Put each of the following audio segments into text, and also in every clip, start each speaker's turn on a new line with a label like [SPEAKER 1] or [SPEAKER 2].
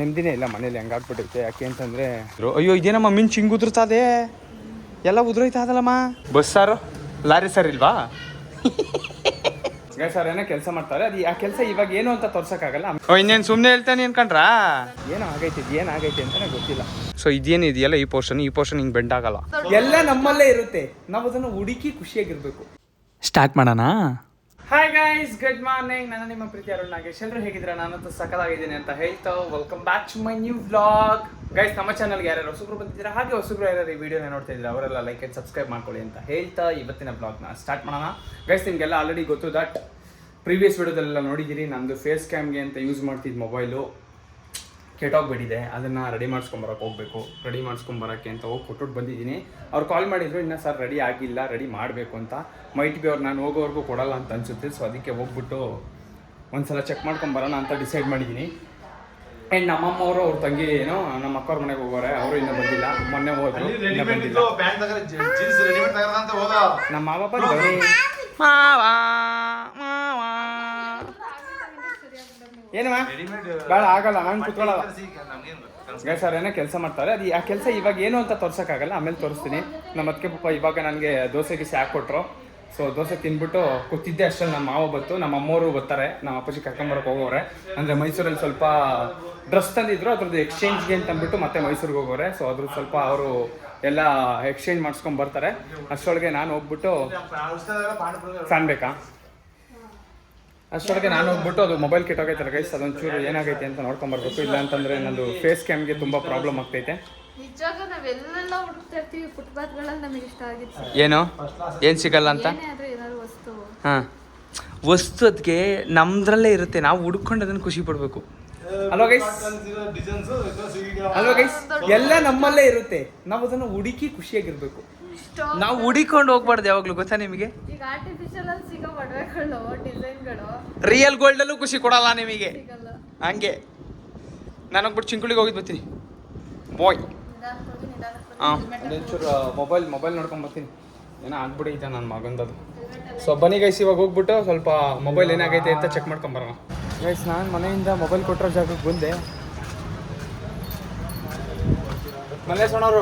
[SPEAKER 1] ನೆಮ್ಮದಿನೇ ಇಲ್ಲ ಮನೇಲಿ ಹೆಂಗಾಗ್ಬಿಟ್ಟೈತೆ. ಯಾಕೆ ಅಂತಂದರೆ ಅಯ್ಯೋ ಇದೇನಮ್ಮ ಮಿಂಚು ಹಿಂಗೆ ಉದುರ್ತದೆ, ಎಲ್ಲ ಉದುರೋಯ್ತಾ ಅದಲ್ಲಮ್ಮ. ಬಸ್ ಸಾರು ಲಾರಿ ಸರ್ ಇಲ್ವಾ ಸರ್ ಏನೋ ಕೆಲಸ ಮಾಡ್ತಾರೆ. ಅದು ಆ ಕೆಲಸ ಇವಾಗ ಏನು ಅಂತ ತೋರ್ಸೋಕ್ಕಾಗಲ್ಲ. ಇನ್ನೇನು ಸುಮ್ಮನೆ ಹೇಳ್ತಾನೆ ಅನ್ಕೊಂಡ್ರಾ, ಏನಾಗೈತೆ ಅಂತಾನೆ ಗೊತ್ತಿಲ್ಲ. ಸೊ ಇದೇನು ಇದೆಯಲ್ಲ ಈ ಪೋರ್ಷನ್ ಹಿಂಗೆ ಬೆಂಡ್ ಆಗಲ್ಲ, ಎಲ್ಲ ನಮ್ಮಲ್ಲೇ ಇರುತ್ತೆ. ನಾವು ಅದನ್ನು ಹುಡುಕಿ ಖುಷಿಯಾಗಿರ್ಬೇಕು. ಸ್ಟಾರ್ಟ್ ಮಾಡೋಣ. Hi guys, good morning. ನಾನು ನಿಮ್ಮ ಪ್ರೀತಿ ಅರುಣ್ ನಾಗೇಶ್. ಎಲ್ಲರೂ ಹೇಗಿದ್ದೀರಾ? ನಾನಂತೂ ಸಕಲಾಗಿದ್ದೀನಿ ಅಂತ ಹೇಳ್ತಾ welcome back to my new vlog. Guys, ನಮ್ಮ ಚಾನಲ್ಗೆ ಯಾರ್ಯಾರು ಹೊಸಬ್ರು ಬಂದಿದ್ದೀರಾ, ಹಾಗೆ ಹೊಸಬ್ರು ಯಾರ್ಯಾರು ಈ ವಿಡಿಯೋನ ನೋಡ್ತಾ ಇದ್ದೀರಾ ಅವರೆಲ್ಲ ಲೈಕ್ ಆ್ಯಂಡ್ ಸಬ್ಸ್ಕ್ರೈಬ್ ಮಾಡ್ಕೊಳ್ಳಿ ಅಂತ ಹೇಳ್ತಾ ಇವತ್ತಿನ ಬ್ಲಾಗ್ನ ಸ್ಟಾರ್ಟ್ ಮಾಡೋಣ. ಗೈಸ್, ನಿಮಗೆಲ್ಲ ಆಲ್ರೆಡಿ ಗೊತ್ತು ದಟ್ ಪ್ರೀವಿಯಸ್ ವಿಡಿಯೋದಲ್ಲೆಲ್ಲ ನೋಡಿದ್ದೀರಿ. ನಮ್ಮದು ಫೇಸ್ ಕ್ಯಾಮ್ಗೆ ಅಂತ ಯೂಸ್ ಮಾಡ್ತಿದ್ದ ಮೊಬೈಲು ಕೆಟ್ಟೋಗ್ಬಿಟ್ಟಿದೆ. ಅದನ್ನು ರೆಡಿ ಮಾಡಿಸ್ಕೊಂಬರಕ್ಕೆ ಹೋಗಬೇಕು. ರೆಡಿ ಮಾಡಿಸ್ಕೊಂಬರೋಕ್ಕೆ ಅಂತ ಹೋಗಿ ಕೊಟ್ಬಿಟ್ಟು ಬಂದಿದ್ದೀನಿ. ಅವ್ರು ಕಾಲ್ ಮಾಡಿದ್ರು, ಇನ್ನೂ ಸರ್ ರೆಡಿ ಆಗಿಲ್ಲ, ರೆಡಿ ಮಾಡಬೇಕು ಅಂತ. ಮೈಟ್ ಬಿ ಅವ್ರು ನಾನು ಹೋಗೋವರೆಗೂ ಕೊಡಲ್ಲ ಅಂತ ಅನಿಸುತ್ತೆ. ಸೊ ಅದಕ್ಕೆ ಹೋಗ್ಬಿಟ್ಟು ಒಂದ್ಸಲ ಚೆಕ್ ಮಾಡ್ಕೊಂಬರೋಣ ಅಂತ ಡಿಸೈಡ್ ಮಾಡಿದ್ದೀನಿ. ಆ್ಯಂಡ್ ನಮ್ಮಮ್ಮವರು ಅವ್ರ ತಂಗಿ ಏನೋ ನಮ್ಮ ಅಕ್ಕವ್ರ ಮನೆಗೆ ಹೋಗೋರೆ, ಅವರು ಇನ್ನೂ ಬಂದಿಲ್ಲ. ಮೊನ್ನೆ ಹೋದ್ರು, ಇನ್ನೂ ಬಂದಿಲ್ಲ. ನಮ್ಮ ಮಾವ ಬಂದವ್ರೆ. ಏನಮ್ಮ ಬೇಡ, ಆಗಲ್ಲ, ನಾನು ಕುತ್ಕೊಳ್ಳಲ್ಲ. ಸರ್ ಏನೋ ಕೆಲಸ ಮಾಡ್ತಾರೆ. ಅದು ಆ ಕೆಲಸ ಇವಾಗ ಏನು ಅಂತ ತೋರ್ಸೋಕ್ಕಾಗಲ್ಲ, ಆಮೇಲೆ ತೋರಿಸ್ತೀನಿ. ನಮ್ಮ ಅದಕ್ಕೆ ಪಾಪ ಇವಾಗ ನನಗೆ ದೋಸೆ ಗಿಸೆ ಹಾಕ್ಕೊಟ್ರು. ಸೊ ದೋಸೆ ತಿಂದ್ಬಿಟ್ಟು ಕೂತಿದ್ದೆ ಅಷ್ಟರಲ್ಲಿ ನಮ್ಮ ಮಾವ ಬಂತು, ನಮ್ಮ ಅಮ್ಮವರು ಬರ್ತಾರೆ. ನಮ್ಮ ಅಪ್ಪಾಜಿ ಕರ್ಕೊಂಬರಕ್ಕೆ ಹೋಗೋರೆ. ಅಂದರೆ ಮೈಸೂರಲ್ಲಿ ಸ್ವಲ್ಪ ಡ್ರೆಸ್ ತಂದಿದ್ರು, ಅದ್ರದ್ದು ಎಕ್ಸ್ಚೇಂಜ್ಗೆ ಅಂತ ಅಂದ್ಬಿಟ್ಟು ಮತ್ತೆ ಮೈಸೂರಿಗೆ ಹೋಗೋರೆ. ಸೊ ಅದ್ರ ಸ್ವಲ್ಪ ಅವರು ಎಲ್ಲ ಎಕ್ಸ್ಚೇಂಜ್ ಮಾಡಿಸ್ಕೊಂಡು ಬರ್ತಾರೆ. ಅಷ್ಟರೊಳಗೆ ನಾನು ಹೋಗ್ಬಿಟ್ಟು ಫ್ಯಾನ್ ಬೇಕಾ, ಅಷ್ಟೊಳಗೆ ನಾನು ಹೋಗ್ಬಿಟ್ಟು ಅದು ಮೊಬೈಲ್ ಕೆಟ್ಟೋಗೈತಲ್ಲ ಗೈಸ್, ಅದೊಂಚೂರು ಏನಾಗೈತೆ ಅಂತ ನೋಡ್ಕೊಂಬರ್ಬೇಕು. ಇಲ್ಲ ಅಂತಂದರೆ ನಂದು ಫೇಸ್ ಕ್ಯಾಮ್ಗೆ ತುಂಬ ಪ್ರಾಬ್ಲಮ್ ಆಗ್ತೈತೆ. ಏನು ಸಿಗಲ್ಲ ಅಂತ ಹಾಂ, ವಸ್ತು ಅದಕ್ಕೆ ನಮ್ದ್ರಲ್ಲೇ ಇರುತ್ತೆ, ನಾವು ಹುಡ್ಕೊಂಡು ಅದನ್ನು ಖುಷಿ ಪಡಬೇಕು. ಅಲ್ವಾ ಗೈಸ್? ಎಲ್ಲ ನಮ್ಮಲ್ಲೇ ಇರುತ್ತೆ, ನಾವು ಅದನ್ನು ಹುಡುಕಿ ಖುಷಿಯಾಗಿರ್ಬೇಕು. ನಾವು ಹುಡಿಕೊಂಡು ಹೋಗ್ಬಾರ್ದು ಯಾವಾಗ್ಲೂ, ಗೊತ್ತಾ ನಿಮಗೆ? ರಿಯಲ್ ಗೋಲ್ಡ್ ಅಲ್ಲೂ ಖುಷಿ ಕೊಡಲ್ಲ ನಿಮಗೆ. ಹಂಗೆ ನಾನು ಹೋಗ್ಬಿಟ್ಟು ಚಿಂಕುಳಿಗೆ ಹೋಗಿದ್ದು ಬರ್ತೀನಿ ಬಾಯ್. ಹಾಂ, ಒಂಚೂರು ಮೊಬೈಲ್ ನೋಡ್ಕೊಂಡು ಬರ್ತೀನಿ. ಏನೋ ಆಗ್ಬಿಡೈತೆ ನನ್ನ ಮಗಂದದು. ಸೊ ಬನ್ನಿ ಗೈಸ್, ಇವಾಗ ಹೋಗ್ಬಿಟ್ಟು ಸ್ವಲ್ಪ ಮೊಬೈಲ್ ಏನಾಗೈತೆ ಅಂತ ಚೆಕ್ ಮಾಡ್ಕೊಂಬರೋಣ. ಗೈಸ್, ನಾನು ಮನೆಯಿಂದ ಮೊಬೈಲ್ ಕೊಟ್ಟಿರೋ ಜಾಗಕ್ಕೆ ಬಂದೆ. ಮಲ್ಲೇಶ್ವರವರು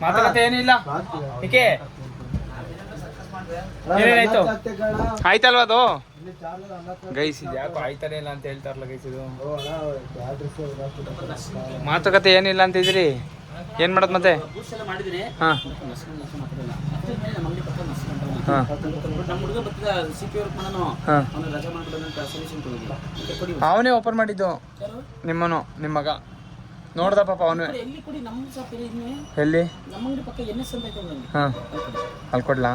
[SPEAKER 1] ಮಾತುಕತೆ ಏನಿಲ್ಲ. ಏಕೆ ಏನೇನಾಯ್ತು? ಆಯ್ತಲ್ವ ಅದು ಗೈಸ್? ಇದು ಯಾಕೋ ಆಯ್ತಾನೆ ಇಲ್ಲ ಅಂತ ಹೇಳ್ತಾರಲ್ಲ ಗೈಸ್. ಇದು ಮಾತುಕತೆ ಏನಿಲ್ಲ ಅಂತಿದ್ರಿ, ಏನ್ ಮಾಡೋದು ಮತ್ತೆ? ಹಾಂ ಅವನೇ ಓಪನ್ ಮಾಡಿದ್ದು, ನಿಮ್ಮ ಮಗ ನೋಡ್ದ ಪಾಪ ಅವನು. ಎಲ್ಲಿ? ಹಾಂ, ಅಲ್ಲಿ ಕೊಡ್ಲಾ?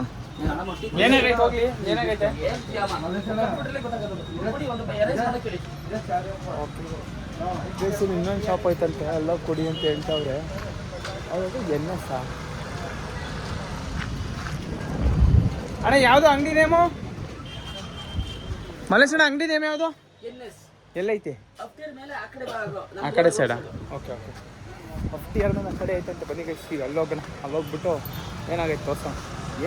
[SPEAKER 1] ಏನಾಗೈತೆ? ಇನ್ನೊಂದು ಶಾಪ್ ಐತಂತೆ, ಎಲ್ಲ ಕೊಡಿ ಅಂತ ಹೇಳ್ತಾವ್ರೆ. ಅವ್ರಿಗೆ NS ಅಣ್ಣ, ಯಾವುದು ಅಂಗಡಿ ನೇಮು? ಮಲ್ಲೇಶಣ್ಣ, ಅಂಗಡಿ ನೇಮ್ ಯಾವುದು? ಎಲ್ಲೈತೆ? ಆ ಕಡೆ ಸೈಡಾ? ಓಕೆ. 50 ಆ ಕಡೆ ಐತಂತೆ. ಬನ್ನಿ ಗೈಸ್, ಈಗ ಅಲ್ಲೋಗ್ಬಿಟ್ಟು ಏನಾಗೈತೆ ತೋರ್ಸೋಣ.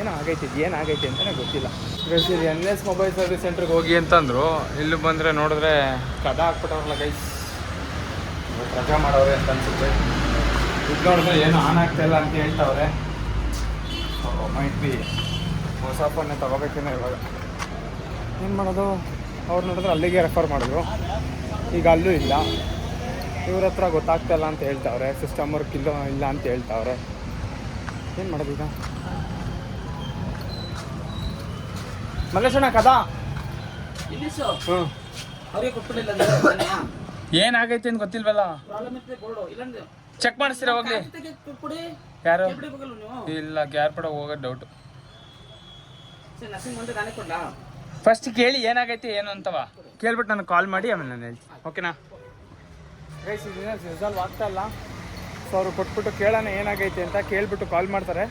[SPEAKER 1] ಏನಾಗೈತೆ ಅಂತಲೇ ಗೊತ್ತಿಲ್ಲ. ಗೈಸ್, ಇದು NS ಮೊಬೈಲ್ ಸರ್ವಿಸ್ ಸೆಂಟ್ರಿಗೆ ಹೋಗಿ ಅಂತಂದರು. ಇಲ್ಲಿ ಬಂದರೆ ನೋಡಿದ್ರೆ ಕದ ಹಾಕ್ಬಿಟ್ಟವ್ರಲ್ಲ ಗೈಸ್, ರಜಾ ಮಾಡೋರೆ ಅಂತ ಅನ್ಸುತ್ತೆ. ಇದು ನೋಡಿದ್ರೆ ಏನು ಆನ್ ಆಗ್ತಾಯಿಲ್ಲ ಅಂತ ಹೇಳ್ತಾವ್ರೆ. ಮೈಟ್ ಬಿ ಹೊಸ ಫೋನ್ನೇ ತೊಗೋಬೇಕೇನೋ ಇವಾಗ. ಏನು ಮಾಡೋದು? ಅವ್ರು ನೋಡಿದ್ರೆ ಅಲ್ಲಿಗೆ ರೆಫರ್ ಮಾಡಿದ್ರು. ಈಗ ಅಲ್ಲೂ ಇಲ್ಲ, ಇವ್ರ ಹತ್ರ ಗೊತ್ತಾಗ್ತಾಯಿಲ್ಲ ಅಂತ ಹೇಳ್ತಾವ್ರೆ. ಸಿಸ್ಟಮ್ ವರ್ಕ್ ಇಲ್ಲ ಅಂತ ಹೇಳ್ತಾವ್ರೆ. ಏನು ಮಾಡೋದು ಈಗ? ಮಲ್ಲೇಶಣ್ಣ ಕದಾ ಏನಾಗೈತೆ ಅಂತ ಗೊತ್ತಿಲ್ವಲ್ಲ. ಚೆಕ್ ಮಾಡಿಸ್ತೀರ ಹೋಗ್ಲಿ? ಯಾರು ಇಲ್ಲ, ಗ್ಯಾರ್ಪಡ ಹೋಗೋದು ಡೌಟು. ಫಸ್ಟ್ ಕೇಳಿ ಏನಾಗೈತೆ ಏನು ಅಂತವ ಕೇಳ್ಬಿಟ್ಟು ನನಗೆ ಕಾಲ್ ಮಾಡಿ ಆಮೇಲೆ ನಾನು ಹೇಳ್ತೀನಿ. ಓಕೆನಾ ಗೈಸ್? ಇದನ್ನ ರಿಸಾಲ್ವ್ ಆಗ್ತಾ ಇಲ್ಲ. ಸೊ ಅವರು ಕೊಟ್ಬಿಟ್ಟು ಕೇಳೋಣ ಏನಾಗೈತೆ ಅಂತ ಕೇಳಿಬಿಟ್ಟು ಕಾಲ್ ಮಾಡ್ತಾರೆ.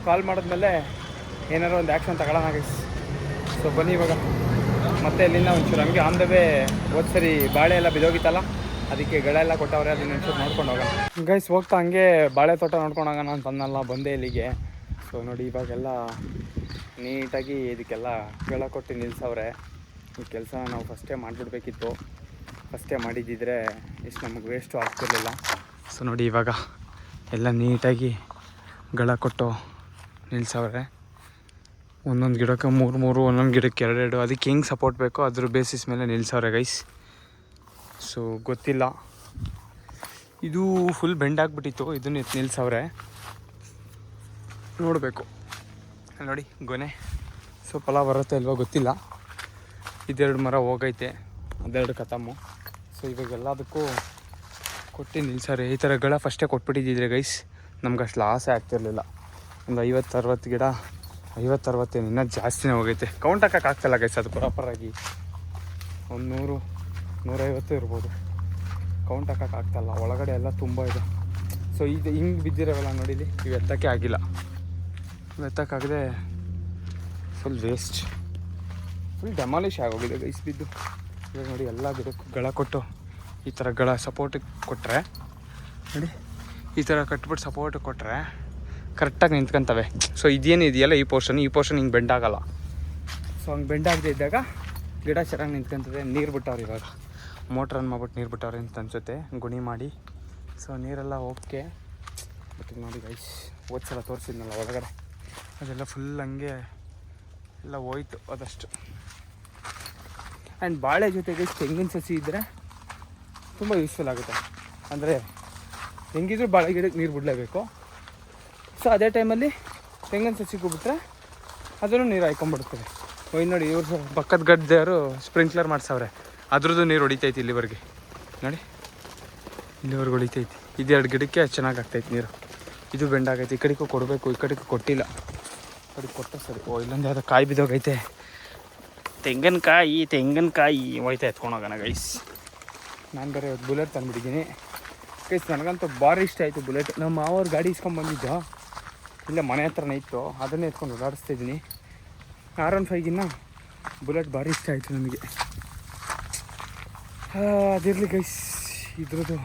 [SPEAKER 1] ಕಾಲ್ ಮಾಡಿದ್ಮೇಲೆ ಏನಾರು ಒಂದು ಆ್ಯಕ್ಷನ್ ತಗೊಳ್ಳೋಣ ಗೈಸ್. ಸೊ ಬನ್ನಿ ಇವಾಗ ಮತ್ತೆ ಇಲ್ಲಿಂದ ಒಂಚೂರು ಹಂಗೆ ಆನ್ ದ ವೇ. ಹೋದ ಸರಿ ಬಾಳೆ ಎಲ್ಲ ಬಿದೋಗಿತ್ತಲ್ಲ, ಅದಕ್ಕೆ ಗಳೆಲ್ಲ ಕೊಟ್ಟವ್ರೆ, ಅದನ್ನ ಒಂಚೂರು ನೋಡ್ಕೊಂಡು ಹೋಗೋಣ ಗೈಸ್. ಹೋಗ್ತಾ ಹಂಗೆ ಬಾಳೆ ತೋಟ ನೋಡ್ಕೊಂಡು ಹೋಗೋಣ ಅಂತ ಅನ್ನಲ್ಲ, ಬಂದೆ ಇಲ್ಲಿಗೆ. ಸೊ ನೋಡಿ, ಇವಾಗೆಲ್ಲ ನೀಟಾಗಿ ಇದಕ್ಕೆಲ್ಲ ಗಳ ಕೊಟ್ಟು ನಿಲ್ಲಿಸವ್ರೆ. ಈ ಕೆಲಸ ನಾವು ಫಸ್ಟೇ ಮಾಡಿಬಿಡ್ಬೇಕಿತ್ತು. ಫಸ್ಟೇ ಮಾಡಿದ್ದಿದ್ರೆ ಇಷ್ಟು ನಮಗೆ ವೇಸ್ಟು ಆಗ್ತಿರ್ಲಿಲ್ಲ. ಸೊ ನೋಡಿ ಇವಾಗ ಎಲ್ಲ ನೀಟಾಗಿ ಗಳ ಕೊಟ್ಟು ನಿಲ್ಸವ್ರೆ. ಒಂದೊಂದು ಗಿಡಕ್ಕೆ ಮೂರು, ಒಂದೊಂದು ಗಿಡಕ್ಕೆ 2, ಅದಕ್ಕೆ ಹೆಂಗೆ ಸಪೋರ್ಟ್ ಬೇಕೋ ಅದ್ರ ಬೇಸಿಸ್ ಮೇಲೆ ನಿಲ್ಸವ್ರೆ ಗೈಸ್. ಸೊ ಗೊತ್ತಿಲ್ಲ, ಇದು ಫುಲ್ ಬೆಂಡ್ ಆಗಿಬಿಟ್ಟಿತ್ತು, ಇದನ್ನ ನಿಲ್ಸವ್ರೆ, ನೋಡಬೇಕು. ನೋಡಿ ಗೊನೆ, ಸೊ ಫಲ ಬರುತ್ತೆ ಇಲ್ವೋ ಗೊತ್ತಿಲ್ಲ. ಇದೆರಡು ಮರ ಹೋಗೈತೆ, ಅದೆರಡು ಖತಮ್ಮು. ಸೊ ಇವಾಗ ಎಲ್ಲದಕ್ಕೂ ಕೊಟ್ಟು ನಿಲ್ಸವ್ರೆ. ಈ ಥರ ಫಸ್ಟೇ ಕೊಟ್ಬಿಟ್ಟಿದ್ದಿದ್ರೆ ಗೈಸ್ ನಮ್ಗೆ ಅಷ್ಟು ಲಾಸೇ ಆಗ್ತಿರ್ಲಿಲ್ಲ. ಒಂದು 50-60 ಗಿಡ, 50-60 ಇನ್ನೂ ಜಾಸ್ತಿನೇ ಹೋಗೈತೆ. ಕೌಂಟ್ ಹಾಕೋಕ್ಕಾಗ್ತಿಲ್ಲ ಗೈಸ್, ಅದು ಪ್ರಾಪರಾಗಿ ಒಂದು 100-150 ಇರ್ಬೋದು. ಕೌಂಟ್ ಹಾಕೋಕ್ಕಾಗ್ತಾಯಿಲ್ಲ, ಒಳಗಡೆ ಎಲ್ಲ ತುಂಬ ಇದೆ. ಸೊ ಇದು ಹಿಂಗೆ ಬಿದ್ದಿರೋವಲ್ಲ ನೋಡಿಲಿ, ಇವು ಎತ್ತಕ್ಕೆ ಆಗಿಲ್ಲ. ಎತ್ತಕ್ಕಾಗದೆ ಫುಲ್ ವೇಸ್ಟ್, ಫುಲ್ ಡೆಮಾಲಿಷ್ ಆಗೋಗಿದೆ ಗೈಸ್ ಬಿದ್ದು. ಇವಾಗ ನೋಡಿ ಎಲ್ಲ ಗಿಡಕ್ಕೂ ಗಳ ಕೊಟ್ಟು ಈ ಥರ ಗಳ ಸಪೋರ್ಟಿಗೆ ಕೊಟ್ಟರೆ, ನೋಡಿ ಈ ಥರ ಕಟ್ಬಿಟ್ಟು ಸಪೋರ್ಟಿಗೆ ಕೊಟ್ಟರೆ ಕರೆಕ್ಟಾಗಿ ನಿಂತ್ಕೊಂತವೆ. ಸೊ ಇದೇನಿದೆಯಲ್ಲ ಈ ಪೋರ್ಷನ್ ಹಿಂಗೆ ಬೆಂಡ್ ಆಗೋಲ್ಲ. ಸೊ ಹಂಗೆ ಬೆಂಡ್ ಆಗದೆ ಇದ್ದಾಗ ಗಿಡ ಚೆನ್ನಾಗಿ ನಿಂತ್ಕೊಂತದೆ. ನೀರು ಬಿಟ್ಟವ್ರು ಇವಾಗ, ಮೋಟ್ರ್ ರನ್ ಮಾಡ್ಬಿಟ್ಟು ನೀರು ಬಿಟ್ಟವ್ರೆ ಅಂತ ಅನಿಸುತ್ತೆ, ಗುಣಿ ಮಾಡಿ. ಸೊ ನೀರೆಲ್ಲ ಓಕೆ. ಬಟ್ ನೋಡಿ ಗೈಸ್, ಸಲ ತೋರಿಸಿದ್ನಲ್ಲ ಒಳಗಡೆ, ಅದೆಲ್ಲ ಫುಲ್ ಹಂಗೆ ಎಲ್ಲ ಹೋಯ್ತು ಅದಷ್ಟು. ಆ್ಯಂಡ್ ಬಾಳೆ ಜೊತೆಗೆ ತೆಂಗಿನ ಸಸಿ ಇದ್ದರೆ ತುಂಬ ಯೂಸ್ಫುಲ್ ಆಗುತ್ತೆ. ಅಂದರೆ ಹೆಂಗಿದ್ರು ಬಾಳೆ ಗಿಡಕ್ಕೆ ನೀರು ಬಿಡಲೇಬೇಕು. ಸೊ ಅದೇ ಟೈಮಲ್ಲಿ ತೆಂಗಿನ ಸಸಿಗೂ ಬಿಟ್ಟರೆ ಅದನ್ನು ನೀರು ಹಾಯ್ಕೊಂಡ್ಬಿಡ್ತದೆ. ಹೋಯ್ ನೋಡಿ, ಇವ್ರು ಪಕ್ಕದ ಗದ್ದೆಯವರು ಸ್ಪ್ರಿಂಕ್ಲರ್ ಮಾಡ್ಸವ್ರೆ, ಅದ್ರದ್ದು ನೀರು ಹೊಡಿತೈತಿ ಇಲ್ಲಿವರೆಗೆ. ನೋಡಿ ಇಲ್ಲಿವರೆಗೆ ಹೊಡಿತೈತಿ. ಇದೆರಡು ಗಿಡಕ್ಕೆ ಚೆನ್ನಾಗಿ ಆಗ್ತೈತಿ ನೀರು. ಇದು ಬೆಂಡಾಗೈತಿ, ಈ ಕಡೆಗೂ ಕೊಡಬೇಕು, ಈ ಕಡೆಗೂ ಕೊಟ್ಟಿಲ್ಲ. ಕಡೆಗೆ ಕೊಟ್ಟ ಸರಿ. ಇಲ್ಲೊಂದು ಯಾವುದೋ ಕಾಯಿ ಬಿದ್ದೋಗೈತೆ, ತೆಂಗಿನಕಾಯಿ ಹೋಯ್ತಾ ಎತ್ಕೊಂಡೋಗೋಣ ಗೈಸ್. ನಾನು ಬೇರೆ ಬುಲೆಟ್ ತಂದುಬಿಟ್ಟಿದ್ದೀನಿ ಗೈಸ್. ನನಗಂತೂ ಭಾರಿ ಇಷ್ಟ ಆಯಿತು ಬುಲೆಟ್. ನಮ್ಮ ಮಾವವ್ರ ಗಾಡಿ ಇಸ್ಕೊಂಡ್ಬಂದಿದ್ದ, ಇಲ್ಲ ಮನೆ ಹತ್ರನೇ ಇತ್ತು, ಅದನ್ನೇ ಎತ್ಕೊಂಡು ಓಡಾಡಿಸ್ತಾಯಿದ್ದೀನಿ. R15ಗಿನ್ನ ಬುಲೆಟ್ ಭಾರಿ ಇಷ್ಟ ಆಯಿತು ನನಗೆ. ಅದಿರಲಿ ಗೈಸ್, ಇದ್ರದ್ದು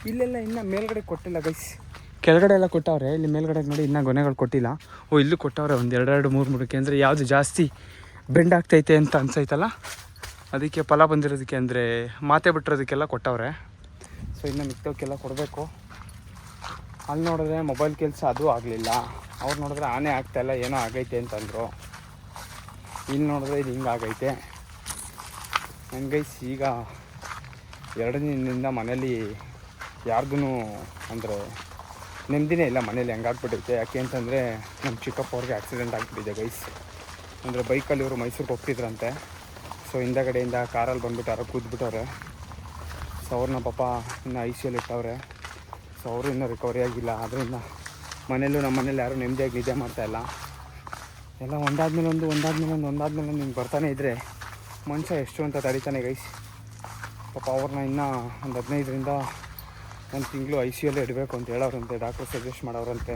[SPEAKER 1] ಇಲ್ಲೆಲ್ಲ ಇನ್ನೂ ಮೇಲ್ಗಡೆ ಕೊಟ್ಟಿಲ್ಲ ಗೈಸ್. ಕೆಳಗಡೆ ಎಲ್ಲ ಕೊಟ್ಟವ್ರೆ, ಇಲ್ಲಿ ಮೇಲ್ಗಡೆ ನೋಡಿ ಇನ್ನೂ ಗೊನೆಗಳು ಕೊಟ್ಟಿಲ್ಲ. ಇಲ್ಲೂ ಕೊಟ್ಟವ್ರೆ ಒಂದು 2-3 ಅಂದರೆ ಯಾವುದು ಜಾಸ್ತಿ ಬೆಂಡ್ ಆಗ್ತೈತೆ ಅಂತ ಅನ್ಸೈತಲ್ಲ, ಅದಕ್ಕೆ ಫಲ ಬಂದಿರೋದಕ್ಕೆ, ಅಂದರೆ ಮಾತೆ ಬಿಟ್ಟಿರೋದಕ್ಕೆಲ್ಲ ಕೊಟ್ಟವ್ರೆ. ಸೊ ಇನ್ನು ಮಿಕ್ಕವಕ್ಕೆಲ್ಲ ಕೊಡಬೇಕು. ಅಲ್ಲಿ ನೋಡಿದ್ರೆ ಮೊಬೈಲ್ ಕೆಲಸ ಅದು ಆಗಲಿಲ್ಲ. ಅವ್ರು ನೋಡಿದ್ರೆ ಆನೆ ಆಗ್ತಾಯಿಲ್ಲ, ಏನೋ ಆಗೈತೆ ಅಂತಂದರು. ಇಲ್ಲಿ ನೋಡಿದ್ರೆ ಇದು ಹಿಂಗೆ ಆಗೈತೆ. ಗೈಸ್ ಈಗ 2 ದಿನದಿಂದ ಮನೇಲಿ ಯಾರ್ಗೂ ಅಂದರೆ ನೆಮ್ಮದಿನೇ ಇಲ್ಲ ಮನೇಲಿ. ಹೆಂಗಾಗ್ಬಿಟ್ಟೈತೆ, ಯಾಕೆ ಅಂತಂದರೆ ನಮ್ಮ ಚಿಕ್ಕಪ್ಪ ಅವ್ರಿಗೆ ಆಕ್ಸಿಡೆಂಟ್ ಆಗಿಬಿಟ್ಟಿದೆ ಗೈಸ್. ಅಂದರೆ ಬೈಕಲ್ಲಿ ಇವರು ಮೈಸೂರಿಗೆ ಹೋಗ್ತಿದ್ರಂತೆ. ಸೊ ಹಿಂದಗಡೆಯಿಂದ ಕಾರಲ್ಲಿ ಬಂದುಬಿಟ್ಟು ಯಾರೋ ಕೂದ್ಬಿಟ್ಟವ್ರೆ. ಸೊ ಅವ್ರನ್ನ ಪಾಪ ಇನ್ನು ICUಲಿ ಇಟ್ಟವ್ರೆ. ಸೊ ಅವರು ಇನ್ನೂ ರಿಕವರಿ ಆಗಿಲ್ಲ. ಅದರಿಂದ ನಮ್ಮ ಮನೇಲಿ ಯಾರೂ ನೆಮ್ಮದಿಯಾಗಿ ನಿದ್ದೆ ಮಾಡ್ತಾಯಿಲ್ಲ. ಎಲ್ಲ ಒಂದಾದ್ಮೇಲೆ ಒಂದು ಹಿಂಗೆ ಬರ್ತಾನೆ ಇದ್ದರೆ ಮನುಷ್ಯ ಎಷ್ಟು ಅಂತ ತಡಿತಾನೆ ಗೈಸ್. ಪಾಪ ಅವ್ರನ್ನ ಇನ್ನೂ ಒಂದು 15ರಿಂದ 1 ತಿಂಗಳು ICUಲೇ ಇಡಬೇಕು ಅಂತ ಹೇಳೋರಂತೆ, ಡಾಕ್ಟ್ರು ಸಜೆಸ್ಟ್ ಮಾಡೋರಂತೆ.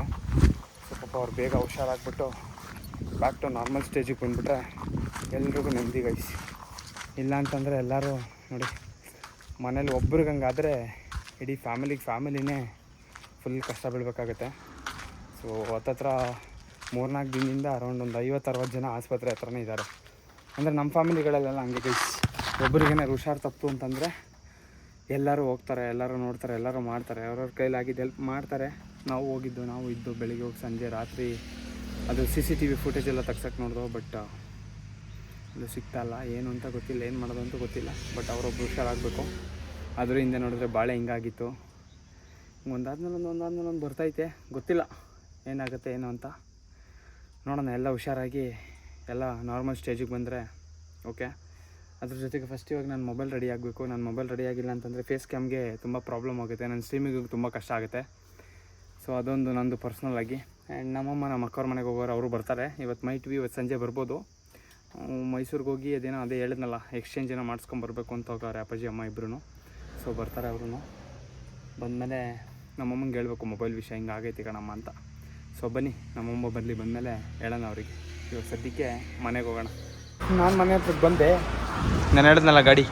[SPEAKER 1] ಸೊ ಪಾಪ ಅವ್ರು ಬೇಗ ಹುಷಾರಾಗ್ಬಿಟ್ಟು ಬ್ಯಾಕ್ ಟು ನಾರ್ಮಲ್ ಸ್ಟೇಜಿಗೆ ಬಂದುಬಿಟ್ರೆ ಎಲ್ರಿಗೂ ನೆಮ್ಮದಿ ಗೈಸ್. ಇಲ್ಲ ಅಂತಂದರೆ ಎಲ್ಲರೂ ನೋಡಿ, ಮನೇಲಿ ಒಬ್ರಿಗೆ ಹಂಗಾದರೆ ಇಡೀ ಫ್ಯಾಮಿಲಿನೇ ಫುಲ್ ಕಷ್ಟ ಬೀಳಬೇಕಾಗತ್ತೆ. ಸೊ ಹತ್ತತ್ರ 3-4 ದಿನದಿಂದ ಅರೌಂಡ್ ಒಂದು 50-60 ಜನ ಆಸ್ಪತ್ರೆ ಹತ್ರನೇ ಇದ್ದಾರೆ. ಅಂದರೆ ನಮ್ಮ ಫ್ಯಾಮಿಲಿಗಳಲ್ಲೆಲ್ಲ ಹಂಗೆ ಗೈಸ್. ಒಬ್ರಿಗೇನಾರು ಹುಷಾರು ತಪ್ಪು ಅಂತಂದರೆ ಎಲ್ಲರೂ ಹೋಗ್ತಾರೆ, ಎಲ್ಲರೂ ನೋಡ್ತಾರೆ, ಎಲ್ಲರೂ ಮಾಡ್ತಾರೆ, ಅವ್ರವ್ರ ಕೈಲಾಗಿದ್ದು ಹೆಲ್ಪ್ ಮಾಡ್ತಾರೆ. ನಾವು ಇದ್ದು ಬೆಳಿಗ್ಗೆ ಹೋಗಿ ಸಂಜೆ ರಾತ್ರಿ ಅದು CCTV ಫುಟೇಜ್ ಎಲ್ಲ ತೆಗ್ಸಕ್ಕೆ ನೋಡಿದ್ರು. ಬಟ್ ಅದು ಸಿಗ್ತಾಯಿಲ್ಲ, ಏನು ಅಂತ ಗೊತ್ತಿಲ್ಲ, ಏನು ಮಾಡೋದು ಅಂತ ಗೊತ್ತಿಲ್ಲ. ಬಟ್ ಅವರೊಬ್ಬರು ಹುಷಾರಾಗಬೇಕು. ಅದ್ರ ಹಿಂದೆ ನೋಡಿದ್ರೆ ಬಾಳೆ ಹಿಂಗಾಗಿತ್ತು. ಒಂದಾದ್ಮೇಲೆ ಒಂದು ಬರ್ತೈತೆ, ಗೊತ್ತಿಲ್ಲ ಏನಾಗುತ್ತೆ ಏನು ಅಂತ. ನೋಡೋಣ, ಎಲ್ಲ ಹುಷಾರಾಗಿ ಎಲ್ಲ ನಾರ್ಮಲ್ ಸ್ಟೇಜಿಗೆ ಬಂದರೆ ಓಕೆ. ಅದ್ರ ಜೊತೆಗೆ ಫಸ್ಟ್ ಇವಾಗ ನನ್ನ ಮೊಬೈಲ್ ರೆಡಿ ಆಗಬೇಕು. ನನ್ನ ಮೊಬೈಲ್ ರೆಡಿ ಆಗಿಲ್ಲ ಅಂತಂದರೆ ಫೇಸ್ ಕ್ಯಾಮ್ಗೆ ತುಂಬ ಪ್ರಾಬ್ಲಮ್ ಆಗುತ್ತೆ, ನನ್ನ ಸ್ಟ್ರೀಮಿಗೆ ತುಂಬ ಕಷ್ಟ ಆಗುತ್ತೆ. ಸೊ ಅದೊಂದು ನಂದು ಪರ್ಸ್ನಲಾಗಿ. ಆ್ಯಂಡ್ ನಮ್ಮ ಅಕ್ಕವ್ರ ಮನೆಗೆ ಹೋಗೋರು, ಅವರು ಬರ್ತಾರೆ. ಇವತ್ತು ಸಂಜೆ ಬರ್ಬೋದು. ಮೈಸೂರಿಗೆ ಹೋಗಿ ಅದೇ ಹೇಳಿದ್ನಲ್ಲ, ಎಕ್ಸ್ಚೇಂಜ್ ಏನೋ ಮಾಡಿಸ್ಕೊಂಬರ್ಬೇಕು ಅಂತ ಹೋಗೋರು ಅಪ್ಪಾಜಿ ಅಮ್ಮ ಇಬ್ಬರೂ. ಸೊ ಬರ್ತಾರೆ ಅವರು. ಬಂದಮೇಲೆ ನಮ್ಮಮ್ಮಂಗೆ ಹೇಳ್ಬೇಕು ಮೊಬೈಲ್ ವಿಷಯ ಹಿಂಗೆ ಆಗೈತಿ ಕಣಮ್ಮ ಅಂತ. ಸೊ ಬನ್ನಿ, ನಮ್ಮಮ್ಮ ಬಂದಮೇಲೆ ಹೇಳೋಣ ಅವರಿಗೆ. ಇವಾಗ ಸದ್ಯಕ್ಕೆ ಮನೆಗೆ ಹೋಗೋಣ. ನಾನು ಮನೆ ಹತ್ರಕ್ಕೆ ಬಂದೆ. ನಾನು ಹೇಳಿದ್ನಲ್ಲ ಗಾಡಿ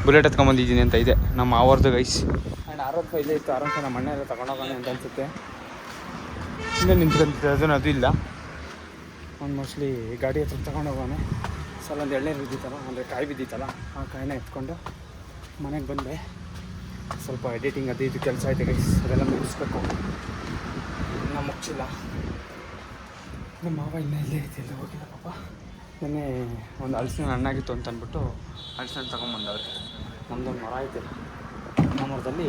[SPEAKER 1] ಬುಲೆಟ್ ಎತ್ಕೊಂಬಂದಿದ್ದೀನಿ ಅಂತ ಇದೆ ನಮ್ಮ ಅವ್ರದ್ದು ಗೈಸ್. ಆ್ಯಂಡ್ R15 ಇತ್ತು, ಆರಾಮ್ಸೆ ನಮ್ಮ ಮನೆ ಎಲ್ಲ ತೊಗೊಂಡೋಗೋಣ ಅಂತ ಅನಿಸುತ್ತೆ. ಇನ್ನೇ ನಿಂತ್ಕೊಂತಿದ್ದೆ, ಅದು ಇಲ್ಲ. ಒಂದು ಮೋಸ್ಟ್ಲಿ ಗಾಡಿ ಹತ್ರ ತೊಗೊಂಡೋಗೋಣ. ಒಂದು ಎಳ್ನೀರು ಬಿದ್ದಿತ್ತಲ್ಲ, ಅಂದರೆ ಕಾಯಿ ಬಿದ್ದಿತ್ತಲ್ಲ, ಆ ಕಾಯಿನ ಎತ್ಕೊಂಡು ಮನೆಗೆ ಬಂದೆ, ಸ್ವಲ್ಪ ಎಡಿಟಿಂಗ್ ಅದು ಇದು ಕೆಲಸ ಐತೆ ಗೈಸ್, ಅದೆಲ್ಲ ಮುಗಿಸ್ಬೇಕು. ಇನ್ನೂ ಮುಗಿಸಿಲ್ಲ. ನಮ್ಮ ಮಾವ ಇನ್ನೂ ಇಲ್ಲೇ ಐತೆ, ಎಲ್ಲ ಹೋಗಿಲ್ಲ ಪಾಪ. ನೆನ್ನೆ ಒಂದು ಹಲಸಿನ ಹಣ್ಣಾಗಿತ್ತು ಅಂತ ಅಂದ್ಬಿಟ್ಟು ಹಲಸಿನ ತೊಗೊಂಬಂದವ್ರೆ. ನಮ್ಮದೊಂದು ಮರ ಐತೆ, ನಮ್ಮ ಮರದಲ್ಲಿ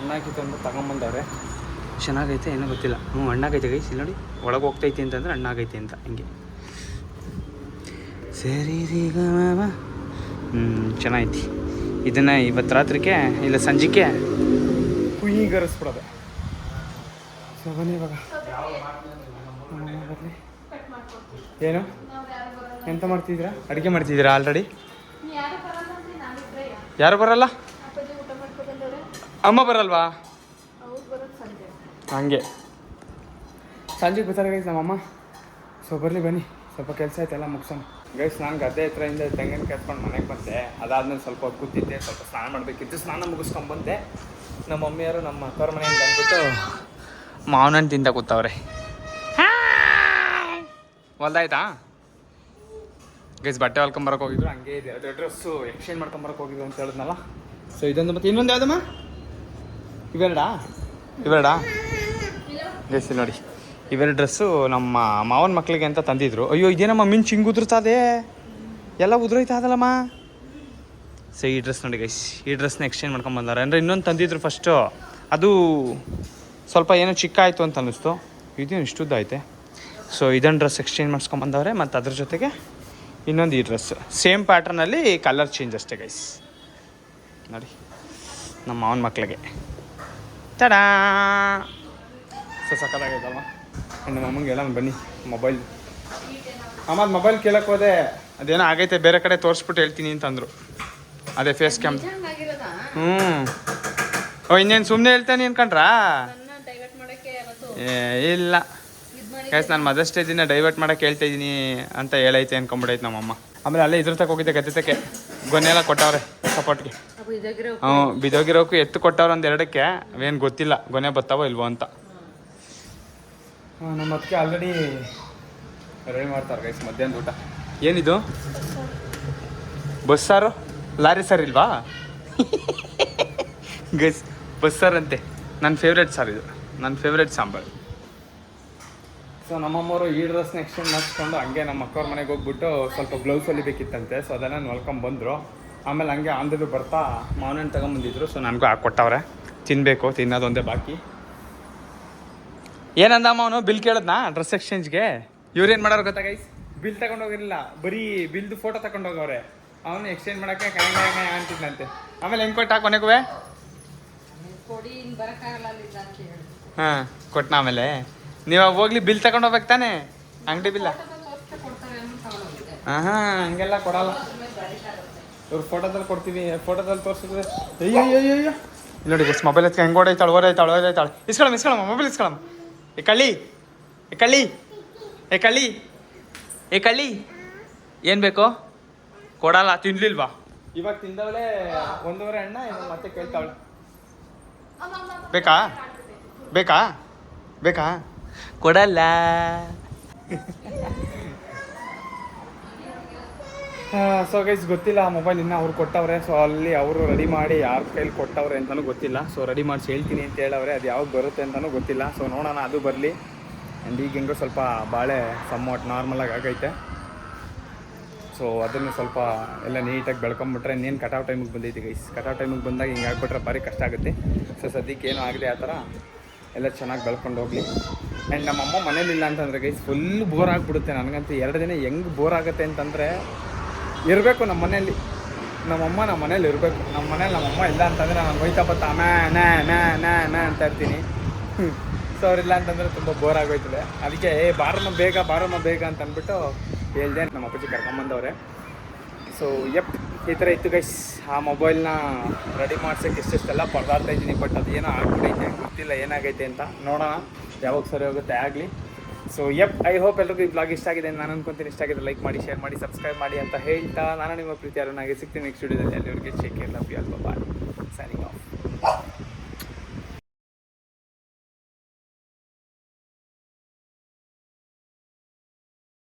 [SPEAKER 1] ಹಣ್ಣಾಗಿತ್ತು ಅಂದ್ಬಿಟ್ಟು ತೊಗೊಂಬಂದವ್ರೆ. ಚೆನ್ನಾಗೈತೆ ಏನೋ ಗೊತ್ತಿಲ್ಲ. ಹಣ್ಣಾಗೈತೆ ಗೈಸ್, ಇಲ್ಲಿ ನೋಡಿ, ಒಳಗೆ ಹೋಗ್ತೈತಿ ಅಂತಂದರೆ ಹಣ್ಣಾಗೈತೆ ಅಂತ ಹಿಂಗೆ. ಸರಿ ಈಗ ಚೆನ್ನಾಗೈತಿ. ಇದನ್ನು ಇವತ್ತು ರಾತ್ರಿಗೆ ಇಲ್ಲ ಸಂಜೆಗೆ ಕುಯ್ಯಿಗರಿಸ್ಬಿಡೋದು. ಸೊ ಬನ್ನಿ ಇವಾಗ ಬರಲಿ. ಏನು ಎಂತ ಮಾಡ್ತಿದ್ದೀರಾ? ಅಡುಗೆ ಮಾಡ್ತಿದ್ದೀರಾ ಆಲ್ರೆಡಿ? ಯಾರು ಬರಲ್ಲ? ಅಮ್ಮ ಬರಲ್ವಾ? ಹಂಗೆ ಸಂಜೆಗೆ ಬರ್ತಾರೆ ಗೈಸ್ ನಮ್ಮಮ್ಮ. ಸೊ ಬರಲಿ ಬನ್ನಿ, ಸ್ವಲ್ಪ ಕೆಲಸ ಐತೆಲ್ಲ ಮುಗಿಸೋಣ ಗೈಸ್. ನಾನು ಗದ್ದೆ ಹತ್ರದಿಂದ ತೆಂಗಿನ ಕೆತ್ಕೊಂಡು ಮನೆಗೆ ಬಂದೆ. ಅದಾದ್ಮೇಲೆ ಸ್ವಲ್ಪ ಹೊತ್ತು ಕೂತಿದ್ದೆ, ಸ್ವಲ್ಪ ಸ್ನಾನ ಮಾಡಬೇಕಿತ್ತು. ಸ್ನಾನ ಮುಗಿಸ್ಕೊಂಡು ಬಂದೆ. ನಮ್ಮ ಮಮ್ಮಿಯವರು ನಮ್ಮ ಅಕ್ಕವ್ರ ಮನೆಯಿಂದ ಬಂದ್ಬಿಟ್ಟು ಮಾವನಣ್ಣ ತಿಂತ ಕೂತವ್ರೆ. ಹೊಲ್ದಾಯ್ತಾ ಗೈಸ್? ಬಟ್ಟೆ ಹೊಲ್ಕೊಂಬರಕ್ಕೆ ಹೋಗಿದ್ರು, ಹಂಗೆ ಇದೆ ಅದು ಡ್ರೆಸ್ಸು ಎಕ್ಸ್ಚೇಂಜ್ ಮಾಡ್ಕೊಂಬರಕ್ಕೆ ಹೋಗಿದ್ರು ಅಂತ ಹೇಳಿದ್ನಲ್ಲ. ಸೊ ಇದೊಂದು ಮತ್ತು ಇನ್ನೊಂದು ಯಾವುದಮ್ಮ? ಇವೆರಡಾ ಗೈಸ್ ನೋಡಿ, ಇವೆರಡು ಡ್ರೆಸ್ಸು ನಮ್ಮ ಮಾವನ ಮಕ್ಕಳಿಗೆ ಅಂತ ತಂದಿದ್ರು. ಅಯ್ಯೋ ಇದೇನಮ್ಮ ಮಿಂಚು ಹಿಂಗೆ ಉದುರ್ತಾದೆ, ಎಲ್ಲ ಉದುರೋಯ್ತದಲ್ಲಮ್ಮ. ಸೊ ಈ ಡ್ರೆಸ್ ನೋಡಿ ಗೈಸ್, ಈ ಡ್ರೆಸ್ನ ಎಕ್ಸ್ಚೇಂಜ್ ಮಾಡ್ಕೊಂಬಂದಾರೆ. ಅಂದರೆ ಇನ್ನೊಂದು ತಂದಿದ್ರು ಫಸ್ಟು, ಅದು ಸ್ವಲ್ಪ ಏನೋ ಚಿಕ್ಕ ಆಯಿತು ಅಂತ ಅನ್ನಿಸ್ತು. ಇದೇನು ಇಷ್ಟುದ್ದ ಐತೆ. ಸೊ ಇದೊಂದು ಡ್ರೆಸ್ ಎಕ್ಸ್ಚೇಂಜ್ ಮಾಡಿಸ್ಕೊಂಬಂದವ್ರೆ. ಮತ್ತು ಅದ್ರ ಜೊತೆಗೆ ಇನ್ನೊಂದು ಈ ಡ್ರೆಸ್ ಸೇಮ್ ಪ್ಯಾಟ್ರನಲ್ಲಿ ಕಲರ್ ಚೇಂಜ್ ಅಷ್ಟೇ ಗೈಸ್. ನೋಡಿ ನಮ್ಮ ಮಾವನ ಮಕ್ಕಳಿಗೆ ತಡಾ. ಸೊ ಸಕ್ಕತ್ತಾಗೈತಲ್ವ? ನಮ್ಮ ಅಮ್ಮಂಗೆ ಎಲ್ಲ ಬನ್ನಿ ಮೊಬೈಲ್ ಆಮೇಲೆ ಮೊಬೈಲ್ ಕೇಳಕ್ಕೆ ಹೋದೆ, ಅದೇನೋ ಆಗೈತೆ ಬೇರೆ ಕಡೆ ತೋರಿಸ್ಬಿಟ್ಟು ಹೇಳ್ತೀನಿ ಅಂತಂದರು. ಅದೇ ಫೇಸ್ ಕ್ಯಾಮ್. ಓ ಇನ್ನೇನು ಸುಮ್ಮನೆ ಹೇಳ್ತಾನೆ ಅನ್ಕೊಂಡ್ರಾ? ಇಲ್ಲ ಗೈಸ್, ನಾನು ಮದರ್ ಸ್ಟೇಜಿನ ಡೈವರ್ಟ್ ಮಾಡೋಕ್ಕೆ ಹೇಳ್ತಾ ಇದ್ದೀನಿ ಅಂತ ಹೇಳೈತೆ ಅನ್ಕೊಂಬಿಡೈತೆ ನಮ್ಮಮ್ಮ. ಆಮೇಲೆ ಅಲ್ಲೇ ಇದ್ರ ತಕ ಹೋಗಿದ್ದೆ, ಗದ್ದೆ ತಕ್ಕೆ ಗೊನೆ ಎಲ್ಲ ಕೊಟ್ಟವ್ರೆ ಸಪೋರ್ಟ್ಗೆ. ಬಿದೋಗಿರೋಕು ಎತ್ತು ಕೊಟ್ಟವ್ರೆ ಒಂದು ಎರಡಕ್ಕೆ. ಅವೇನು ಗೊತ್ತಿಲ್ಲ ಗೊನೆ ಬರ್ತಾವೋ ಇಲ್ವೋ ಅಂತ. ನಮ್ಮ ಅದಕ್ಕೆ ಆಲ್ರೆಡಿ ರೆಡಿ ಮಾಡ್ತಾರೆ ಗೈಸ್ ಮಧ್ಯಾಹ್ನದ ಊಟ. ಏನಿದು? ಬಸ್ಸಾರು? ಲಾರಿ ಸಾರು ಇಲ್ವಾ ಗೈಸ್? ಬಸ್ಸಾರಂತೆ. ನನ್ನ ಫೇವ್ರೇಟ್ ಸಾರು ಇದು, ನನ್ನ ಫೇವ್ರೇಟ್ ಸಾಂಬಾರು. ಸೊ ನಮ್ಮಮ್ಮವರು ಈ ಡ್ರೆಸ್ನ ಎಕ್ಸ್ಚೇಂಜ್ ಮಾಡಿಸ್ಕೊಂಡು ಹಂಗೆ ನಮ್ಮ ಅಕ್ಕವ್ರ ಮನೆಗೆ ಹೋಗ್ಬಿಟ್ಟು ಸ್ವಲ್ಪ ಬ್ಲೌಸ್ ಹೊಲಿಬೇಕಿತ್ತಂತೆ. ಸೊ ಅದನ್ನು ಹೊಲ್ಕೊಂಬಂದರು. ಆಮೇಲೆ ಹಂಗೆ ಆಂಧ್ರದು ಬರ್ತಾ ಮಾವನಣ್ಣು ತಗೊಂಬಂದಿದ್ರು. ಸೊ ನನಗೂ ಹಾಕ್ಕೊಟ್ಟವ್ರೆ, ತಿನ್ನಬೇಕು, ತಿನ್ನೋದೊಂದೇ ಬಾಕಿ. ಏನಂದಮ್ಮ ಅವನು? ಬಿಲ್ ಕೇಳಿದ್ನಾ ಡ್ರೆಸ್ ಎಕ್ಸ್ಚೇಂಜ್ಗೆ? ಇವ್ರೇನು ಮಾಡೋರು ಗೊತ್ತಾ ಗೈಸ್? ಬಿಲ್ ತಗೊಂಡೋಗಿರಲಿಲ್ಲ, ಬರೀ ಬಿಲ್ದು ಫೋಟೋ ತಗೊಂಡೋಗವ್ರೆ. ಅವನು ಎಕ್ಸ್ಚೇಂಜ್ ಮಾಡೋಕ್ಕೆ ಕಾಯಿ ಅಂತಿದ್ನಂತೆ. ಆಮೇಲೆ ಹೆಂಗೆ ಕೊಟ್ಟ ಕೊನೆಗೂ? ಹಾಂ ಕೊಟ್ಟನ. ಆಮೇಲೆ ನೀವು ಹೋಗ್ಲಿ ಬಿಲ್ ತಗೊಂಡು ಹೋಗ್ಬೇಕು ತಾನೆ, ಅಂಗಡಿ ಬಿಲ್ಲ? ಹಾಂ ಹಂಗೆಲ್ಲ ಕೊಡಲ್ಲ ಇವ್ರು. ಫೋಟೋದಲ್ಲಿ ಕೊಡ್ತೀವಿ, ಫೋಟೋದಲ್ಲಿ ತೋರಿಸಿದ್ರೆ ಅಯ್ಯೋ ಅಯ್ಯೋ ಅಯ್ಯೋ. ಇಲ್ಲಿ ನೋಡಿ ಗೈಸ್, ಮೊಬೈಲ್ ಎತ್ಕೊಂಡು ಹೆಂಗೆ ಓಡೈತಾಳೆ. ಇಸ್ಕೊಳಮ್ಮ ಮೊಬೈಲ್ ಇಸ್ಕೊಳಮ್ಮ. ಏ ಕಳ್ಳಿ ಏನು ಬೇಕು? ಕೊಡಲ್ಲ. ತಿನ್ಲಿಲ್ವಾ? ಇವಾಗ ತಿಂದವಳೆ 1.5 ಹಣ್ಣ ಮತ್ತೆ ಕೇಳ್ತಾವಳೆ. ಬೇಕಾ ಕೊಡಲ್ಲ. ಸೊ ಗೈಸ್ ಗೊತ್ತಿಲ್ಲ, ಮೊಬೈಲ್ ಇನ್ನೂ ಅವ್ರು ಕೊಟ್ಟವ್ರೆ. ಸೊ ಅಲ್ಲಿ ಅವರು ರೆಡಿ ಮಾಡಿ ಯಾರ ಕೈಲಿ ಕೊಟ್ಟವ್ರೆ ಅಂತಲೂ ಗೊತ್ತಿಲ್ಲ. ಸೊ ರೆಡಿ ಮಾಡಿಸಿ ಹೇಳ್ತೀನಿ ಅಂತ ಹೇಳವ್ರೆ. ಅದು ಯಾವ್ದು ಬರುತ್ತೆ ಅಂತಲೂ ಗೊತ್ತಿಲ್ಲ. ಸೊ ನೋಡೋಣ, ಅದು ಬರಲಿ. ಆ್ಯಂಡ್ ಈಗ ಹೆಂಗೋ ಸ್ವಲ್ಪ ಬಾಳೆ ಸಮ್ಮೋಟ್ ನಾರ್ಮಲಾಗಿ ಆಗೈತೆ. ಸೊ ಅದನ್ನು ಸ್ವಲ್ಪ ಎಲ್ಲ ನೀಟಾಗಿ ಬೆಳ್ಕೊಂಬಿಟ್ರೆ ಇನ್ನೇನು ಕಟಾವ್ ಟೈಮಿಗೆ ಬಂದೈತಿ ಗೈಸ್. ಕಟಾವ್ ಟೈಮಿಗೆ ಬಂದಾಗ ಹಿಂಗೆ ಆಗಿಬಿಟ್ರೆ ಭಾರಿ ಕಷ್ಟ ಆಗುತ್ತೆ. ಸೊ ಸದ್ಯಕ್ಕೆ ಏನೂ ಆಗದೆ ಆ ಥರ ಎಲ್ಲ ಚೆನ್ನಾಗಿ ಬೆಳ್ಕೊಂಡು ಹೋಗಲಿ. ಆ್ಯಂಡ್ ನಮ್ಮಮ್ಮ ಮನೇಲಿಲ್ಲ ಅಂತಂದರೆ ಗೈಸ್ ಫುಲ್ ಬೋರ್ ಆಗಿಬಿಡುತ್ತೆ. ನನಗಂತೂ 2 ದಿನ ಹೆಂಗೆ ಬೋರ್ ಆಗುತ್ತೆ ಅಂತಂದರೆ, ಇರಬೇಕು ನಮ್ಮ ಮನೇಲಿ ನಮ್ಮಮ್ಮ, ನಮ್ಮ ಮನೇಲಿ ಇರಬೇಕು. ನಮ್ಮ ಮನೇಲಿ ನಮ್ಮಮ್ಮ ಇಲ್ಲ ಅಂತಂದರೆ ನಾನು ಹೋಯ್ತಾ ಬತ್ತಾ ನಾ ಅಂತ ಇರ್ತೀನಿ. ಸೊ ಅವರಿಲ್ಲ ಅಂತಂದರೆ ತುಂಬ ಬೋರ್ ಆಗೋಯ್ತದೆ. ಅದಕ್ಕೆ ಬಾರಮ್ಮ ಬೇಗ ಅಂತ ಅಂದ್ಬಿಟ್ಟು ಹೇಳ್ದೆ. ನಮ್ಮ ಅಪ್ಪಾಜಿ ಕರ್ಕೊಂಬಂದವ್ರೆ. ಸೊ ಈ ಥರ ಇತ್ತು ಗೈಸ್. ಆ ಮೊಬೈಲ್ನ ರೆಡಿ ಮಾಡ್ಸೋಕ್ಕೆ ಎಷ್ಟೆಷ್ಟೆಲ್ಲ ಪರದಾಡ್ತಾ ಇದ್ದೀನಿ. ಬಟ್ ಅದು ಏನೋ ಆಗ್ಬಿಟ್ಟೈತೆ, ಗೊತ್ತಿಲ್ಲ ಏನಾಗೈತೆ ಅಂತ. ನೋಡೋಣ ಯಾವಾಗ ಸರಿ ಹೋಗುತ್ತೆ, ಆಗಲಿ. ಸೊ ಐ ಹೋಪ್ ಎಲ್ರಿಗೂ ಈ ಬ್ಲಾಗ್ ಇಷ್ಟ ಆಗಿದೆ ನಾನು ಅನ್ಕೊಂತೀನಿ. ಇಷ್ಟ ಆಗಿದೆ ಲೈಕ್ ಮಾಡಿ, ಶೇರ್ ಮಾಡಿ, ಸಬ್ಸ್ಕ್ರೈಬ್ ಮಾಡಿ ಅಂತ ಹೇಳ್ತಾ ನಾನು ನಿಮ್ಮ ಪ್ರೀತಿ ಅರುಣಾಗೆ ಸಿಗ್ತೀನಿ ನೆಕ್ಸ್ಟ್ ವಿಡಿಯೋದಲ್ಲಿ. ಅಲ್ಲಿವರೆಗೆ take care, love you all, bye, signing of.